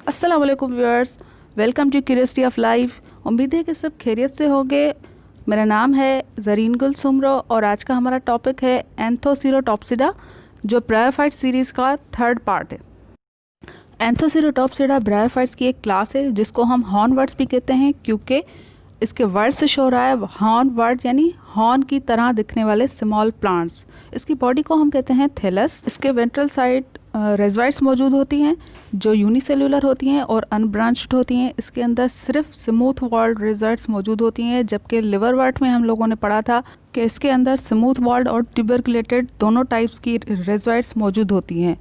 अस्सलाम वालेकुम viewers, welcome to curiosity of life. उम्मीद है कि सब खैरियत से होंगे। मेरा नाम है ज़रीन गुल सुमरो और आज का हमारा टॉपिक है एंथोसिरोटॉप्सिडा, जो ब्रायोफाइट सीरीज़ का थर्ड पार्ट है। एंथोसिरोटॉप्सिडा ब्रायोफाइट्स की एक क्लास है जिसको हम हॉर्नवर्ड्स भी कहते हैं, क्योंकि इसके वर्ड से शो रहा है हॉर्न वर्ड, यानी हॉर्न की तरह दिखने वाले स्मॉल प्लांट्स। इसकी बॉडी को हम कहते हैं थैलस। इसके वेंट्रल साइड रेजवाइट्स मौजूद होती हैं जो यूनिसेल्युलर होती हैं और अनब्रांच्ड होती हैं। इसके अंदर सिर्फ स्मूथ वॉल्ड रेजवाइट्स मौजूद होती हैं, जबकि लिवर वर्ट में हम लोगों ने पढ़ा था कि इसके अंदर स्मूथ वॉल्ड और ट्यूबरकुलेटेड दोनों टाइप्स की रेजवाइट्स मौजूद होती हैं।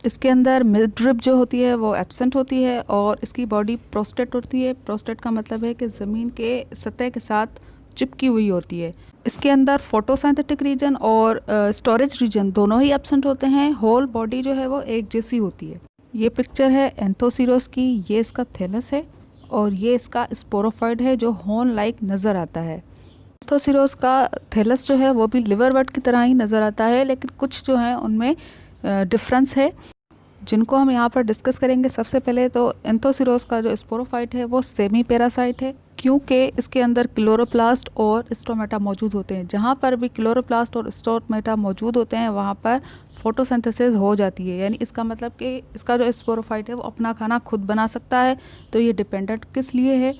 इसके अंदर मिडरिब जो होती है वो एब्सेंट होती है और इसकी बॉडी प्रोस्टेट होती है। प्रोस्टेट का मतलब है कि ज़मीन के सतह के साथ चिपकी हुई होती है। इसके अंदर फोटोसिंथेटिक रीजन और स्टोरेज रीजन दोनों ही एब्सेंट होते हैं। होल बॉडी जो है वो एक जैसी होती है। ये पिक्चर है एंथोसिरोस की। ये इसका थैलस है और ये इसका स्पोरोफाइट है जो हॉर्न लाइक नज़र आता है। एंथोसिरोस का थैलस जो है वो भी लिवर बर्ड की तरह ही नज़र आता है, लेकिन कुछ जो है उनमें डिफरेंस है जिनको हम यहाँ पर डिस्कस करेंगे। सबसे पहले तो एंथोसिरोस का जो स्पोरोफाइट है वो सेमी पैरासाइट है, क्योंकि इसके अंदर क्लोरोप्लास्ट और स्टोमेटा मौजूद होते हैं। जहाँ पर भी क्लोरोप्लास्ट और स्टोमेटा मौजूद होते हैं वहाँ पर फोटोसिंथेसिस हो जाती है, यानी इसका मतलब कि इसका जो स्पोरोफाइट है वो अपना खाना खुद बना सकता है। तो ये डिपेंडेंट किस लिए है?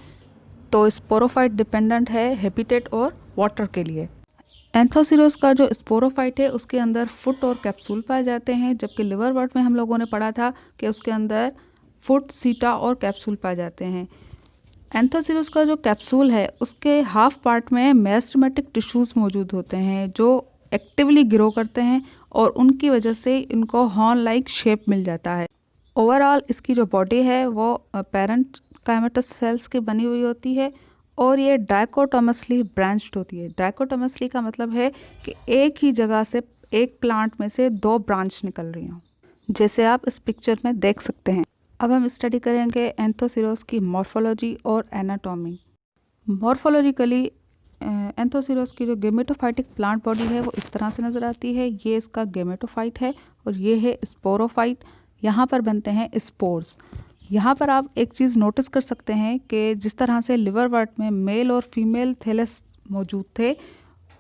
तो स्पोरोफाइट डिपेंडेंट है हैबिटेट और वाटर के लिए। एंथोसिरोस का जो स्पोरोफाइट है उसके अंदर फुट और कैप्सूल पाए जाते हैं, जबकि लिवर वर्ट में हम लोगों ने पढ़ा था कि उसके अंदर फुट, सीटा और कैप्सूल पाए जाते हैं। एंथोसिरोस का जो कैप्सूल है उसके हाफ पार्ट में मेरिस्टेमेटिक टिश्यूज़ मौजूद होते हैं जो एक्टिवली ग्रो करते हैं और उनकी वजह से इनको हॉर्न लाइक शेप मिल जाता है। ओवरऑल इसकी जो बॉडी है वो पेरेंट काइमेटस सेल्स की बनी हुई होती है और ये डाइकोटोमसली ब्रांच्ड होती है। डाइकोटोमसली का मतलब है कि एक ही जगह से, एक प्लांट में से दो ब्रांच निकल रही हों, जैसे आप इस पिक्चर में देख सकते हैं। अब हम स्टडी करेंगे एंथोसिरोस की मॉर्फोलॉजी और एनाटॉमी। मॉर्फोलॉजिकली एंथोसिरोस की जो गेमेटोफाइटिक प्लांट बॉडी है वो इस तरह से नज़र आती है। ये इसका गेमेटोफाइट है और ये है स्पोरोफाइट। यहाँ पर बनते हैं स्पोर्स। यहाँ पर आप एक चीज़ नोटिस कर सकते हैं कि जिस तरह से लिवर वर्ट में मेल और फीमेल थैलस मौजूद थे,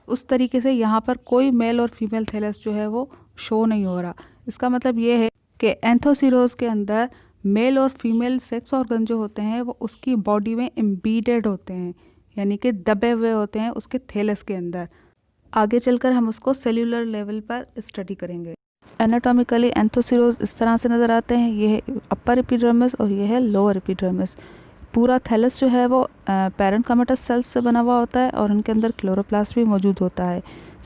उस तरीके से यहाँ पर कोई मेल और फीमेल थैलस जो है वो शो नहीं हो रहा। इसका मतलब ये है कि एंथोसिरोस के अंदर मेल और फीमेल सेक्स ऑर्गन जो होते हैं वो उसकी बॉडी में एम्बीडेड होते हैं, यानी कि दबे हुए होते हैं उसके थैलस के अंदर। आगे चलकर हम उसको सेल्यूलर लेवल पर स्टडी करेंगे। एनाटॉमिकली एंथोसिरोस इस तरह से नज़र आते हैं। ये है अपर एपिडर्मिस और ये है लोअर एपिडर्मिस। पूरा थैलस जो है वो पेरेंट काइमेटस सेल्स से बना हुआ होता है और उनके अंदर क्लोरोप्लास्ट भी मौजूद होता है।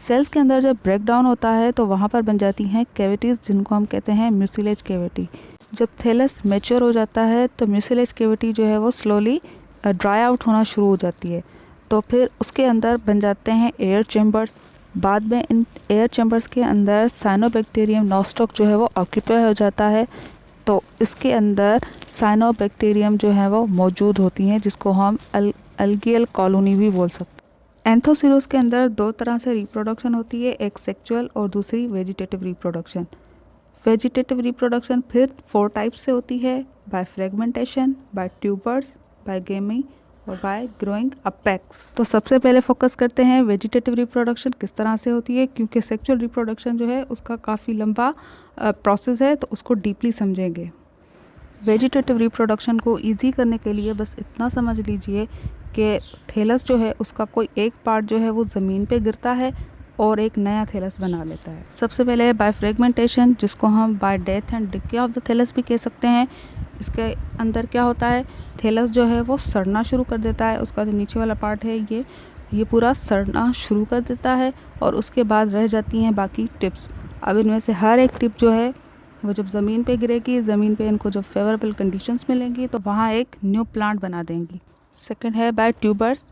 सेल्स के अंदर जब ब्रेक डाउन होता है तो वहाँ पर बन जाती हैं कैविटीज़, जिनको हम कहते हैं म्यूसिलेज कैविटी। जब थैलस मैच्योर हो जाता है तो म्यूसिलेज कैविटी जो है वो स्लोली ड्राई आउट होना शुरू हो जाती है, तो फिर उसके अंदर बन जाते हैं एयर चैम्बर्स। बाद में इन एयर चैम्बर्स के अंदर साइनोबैक्टीरियम नॉस्टॉक जो है वो ऑक्यूपाई हो जाता है, तो इसके अंदर साइनोबैक्टीरियम जो है वो मौजूद होती हैं, जिसको हम अल्गियल कॉलोनी भी बोल सकते हैं। एंथोसिरोस के अंदर दो तरह से रिप्रोडक्शन होती है, एक सेक्सुअल और दूसरी वेजिटेटिव रिप्रोडक्शन। वेजिटेटिव रिप्रोडक्शन फिर 4 टाइप्स से होती है, by fragmentation, by tubers, by gemmae और बाय ग्रोइंग अपेक्स। तो सबसे पहले फोकस करते हैं वेजिटेटिव रिप्रोडक्शन किस तरह से होती है, क्योंकि सेक्सुअल रिप्रोडक्शन जो है उसका काफ़ी लंबा प्रोसेस है, तो उसको डीपली समझेंगे। वेजिटेटिव रिप्रोडक्शन को इजी करने के लिए बस इतना समझ लीजिए कि थैलस जो है उसका कोई एक पार्ट जो है वो ज़मीन पे गिरता है और एक नया थैलस बना लेता है। सबसे पहले है बाय फ्रेगमेंटेशन, जिसको हम by death and decay of the thallus भी कह सकते हैं। इसके अंदर क्या होता है, थैलस जो है वो सड़ना शुरू कर देता है। उसका जो नीचे वाला पार्ट है ये पूरा सड़ना शुरू कर देता है और उसके बाद रह जाती हैं बाकी टिप्स। अब इनमें से हर एक टिप जो है वो जब ज़मीन पे गिरेगी, ज़मीन पे इनको जब फेवरेबल कंडीशंस मिलेंगी तो वहाँ एक न्यू प्लांट बना देंगी। सेकंड है बाय ट्यूबर्स।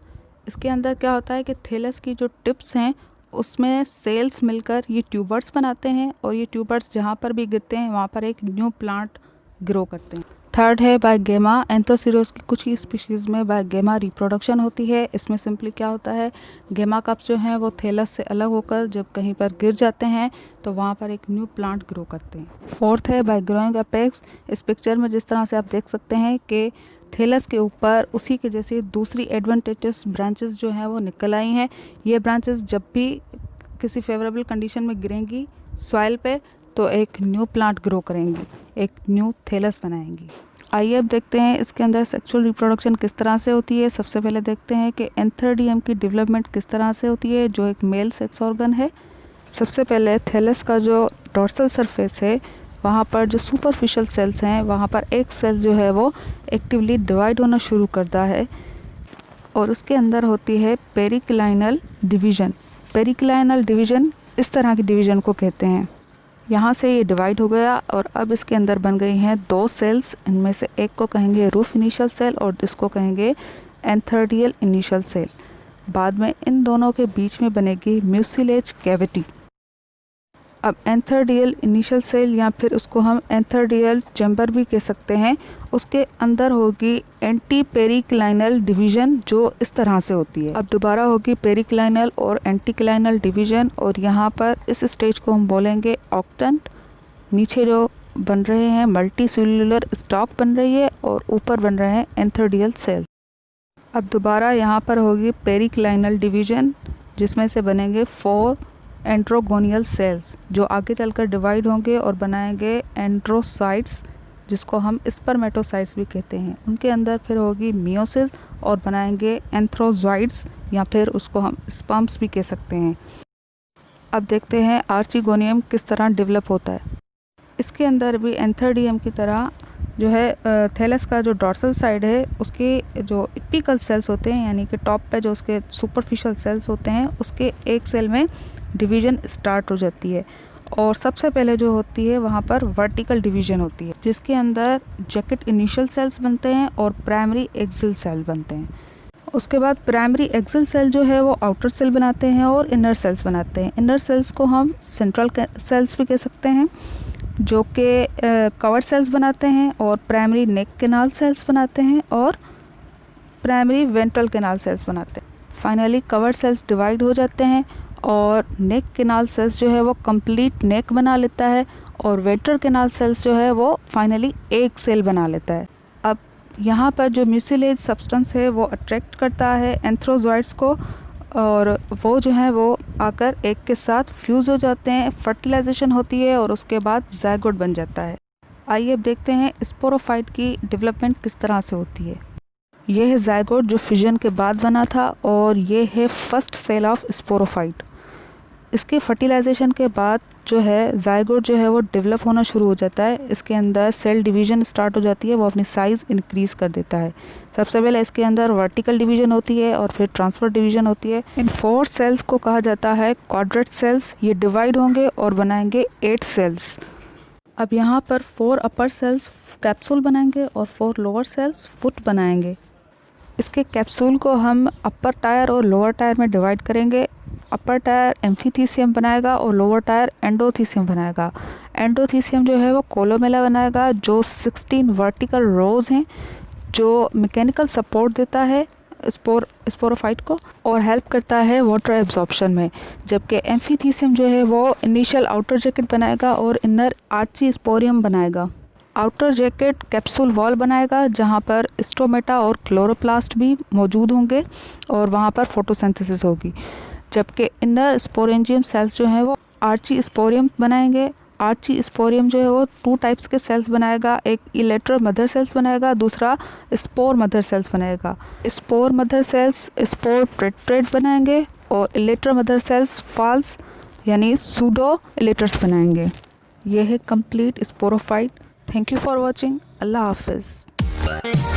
इसके अंदर क्या होता है कि थैलस की जो टिप्स हैं उसमें सेल्स मिलकर ये ट्यूबर्स बनाते हैं और ये ट्यूबर्स जहाँ पर भी गिरते हैं वहाँ पर एक न्यू प्लांट ग्रो करते हैं। थर्ड है बाय गेमा। एंथोसिरोस की कुछ ही स्पीशीज़ में बाय गेमा रिप्रोडक्शन होती है। इसमें सिंपली क्या होता है, गेमा कप्स जो हैं वो थैलस से अलग होकर जब कहीं पर गिर जाते हैं तो वहाँ पर एक न्यू प्लांट ग्रो करते हैं। फोर्थ है बाय ग्रोइंग अपेक्स। इस पिक्चर में जिस तरह से आप देख सकते हैं कि थैलस के ऊपर उसी के जैसे दूसरी एडवांटेजेस ब्रांचेस जो हैं वो निकल आई हैं। ये ब्रांचेस जब भी किसी फेवरेबल कंडीशन में गिरेंगी सॉइल पे तो एक न्यू प्लांट ग्रो करेंगी, एक न्यू थैलस बनाएंगी। आइए अब देखते हैं इसके अंदर सेक्सुअल रिप्रोडक्शन किस तरह से होती है। सबसे पहले देखते हैं कि एंथरडियम की डेवलपमेंट किस तरह से होती है, जो एक मेल सेक्स ऑर्गन है। सबसे पहले थैलस का जो डोर्सल सरफेस है वहाँ पर जो सुपरफिशियल सेल्स हैं वहाँ पर एक सेल जो है वो एक्टिवली डिवाइड होना शुरू करता है और उसके अंदर होती है पेरिक्लाइनल डिवीज़न। पेरिक्लाइनल डिवीज़न इस तरह की डिवीज़न को कहते हैं। यहाँ से ये डिवाइड हो गया और अब इसके अंदर बन गई हैं दो सेल्स। इनमें से एक को कहेंगे रूफ इनिशियल सेल और इसको कहेंगे एंथर्डियल इनिशियल सेल। बाद में इन दोनों के बीच में बनेगी म्यूसिलेज कैविटी। अब एंथर्डियल इनिशियल सेल या फिर उसको हम एंथर्डियल चैम्बर भी कह सकते हैं, उसके अंदर होगी एंटी पेरिक्लाइनल डिवीज़न जो इस तरह से होती है। अब दोबारा होगी पेरिक्लाइनल और एंटीक्लाइनल डिवीज़न और यहाँ पर इस स्टेज को हम बोलेंगे ऑक्टेंट। नीचे जो बन रहे हैं मल्टी सेल्युलर स्टॉक बन रही है और ऊपर बन रहे हैं एंथर्डियल सेल। अब दोबारा यहाँ पर होगी पेरिक्लाइनल डिवीज़न जिसमें से बनेंगे 4 एंड्रोगोनियल सेल्स जो आगे चलकर डिवाइड होंगे और बनाएंगे एंड्रोसाइट्स जिसको हम स्पर्मेटोसाइट्स भी कहते हैं। उनके अंदर फिर होगी मियोसिस और बनाएंगे एंथ्रोजॉइड्स या फिर उसको हम स्पर्म्स भी कह सकते हैं। अब देखते हैं आर्चिगोनियम किस तरह डेवलप होता है। इसके अंदर भी एंथर्डियम की तरह जो है थैलस का जो डोर्सल साइड है उसके जो एपिकल सेल्स होते हैं यानी कि टॉप पे जो उसके सुपरफिशियल सेल्स होते हैं उसके एक सेल में डिवीज़न स्टार्ट हो जाती है और सबसे पहले जो होती है वहाँ पर वर्टिकल डिवीज़न होती है जिसके अंदर जैकेट इनिशियल सेल्स बनते हैं और प्राइमरी एक्सिल सेल बनते हैं। उसके बाद प्राइमरी एक्सिल सेल जो है वो आउटर सेल बनाते हैं और इनर सेल्स बनाते हैं। इनर सेल्स को हम सेंट्रल सेल्स भी कह सकते हैं जो कि कवर सेल्स बनाते हैं और प्राइमरी नेक कैनाल सेल्स बनाते हैं और प्राइमरी वेंट्रल कैनाल सेल्स बनाते हैं। फाइनली कवर सेल्स डिवाइड हो जाते हैं और नेक कैनाल सेल्स जो है वो कंप्लीट नेक बना लेता है और वेंट्रल कैनाल सेल्स जो है वो फाइनली एक सेल बना लेता है। अब यहाँ पर जो म्यूसिलेज सब्सटेंस है वो अट्रैक्ट करता है एंथ्रोजॉइड्स को और वो जो है वो आकर एक के साथ फ्यूज़ हो जाते हैं, फर्टिलाइजेशन होती है और उसके बाद ज़ायगोट बन जाता है। आइए अब देखते हैं स्पोरोफाइट की डेवलपमेंट किस तरह से होती है। ये है ज़ायगोट जो फिजन के बाद बना था और ये है फर्स्ट सेल ऑफ स्पोरोफाइट। इसके फर्टिलाइजेशन के बाद जो है ज़ायगोट जो है वो डेवलप होना शुरू हो जाता है। इसके अंदर सेल डिवीज़न स्टार्ट हो जाती है, वो अपनी साइज़ इंक्रीज़ कर देता है। सबसे पहले इसके अंदर वर्टिकल डिवीज़न होती है और फिर ट्रांसफर डिवीज़न होती है। इन 4 सेल्स को कहा जाता है क्वाड्रेट सेल्स। ये डिवाइड होंगे और बनाएंगे 8 सेल्स। अब यहाँ पर 4 अपर सेल्स कैप्सूल बनाएंगे और 4 लोअर सेल्स फुट बनाएंगे। इसके कैप्सूल को हम अपर टायर और लोअर टायर में डिवाइड करेंगे। अपर टायर एम्फीथीसियम बनाएगा और लोअर टायर एंडोथीसियम बनाएगा। एंडोथीसियम जो है वो कोलोमेला बनाएगा जो 16 वर्टिकल रोज हैं जो मैकेनिकल सपोर्ट देता है स्पोरोफाइट को और हेल्प करता है वाटर एब्जॉर्प्शन में। जबकि एम्फीथीसियम जो है वो इनिशियल आउटर जैकेट बनाएगा और इनर आर्ची स्पोरियम बनाएगा। आउटर जैकेट कैप्सूल वॉल बनाएगा जहाँ पर स्टोमेटा और क्लोरोप्लास्ट भी मौजूद होंगे और वहाँ पर फोटोसिंथेसिस होगी। जबकि इनर स्पोरेंजियम सेल्स जो हैं वो आर्ची स्पोरियम बनाएंगे। आर्ची स्पोरियम जो है वो 2 टाइप्स के सेल्स बनाएगा, एक इलेक्ट्रो मदर सेल्स बनाएगा, दूसरा स्पोर मदर सेल्स बनाएगा। स्पोर मदर सेल्स स्पोर प्रेट्रेट बनाएंगे और इलेक्ट्रो मदर सेल्स फॉल्स यानी सूडो इलेटर्स बनाएंगे। यह है complete sporophyte. Thank you for watching. अल्लाह हाफिज़।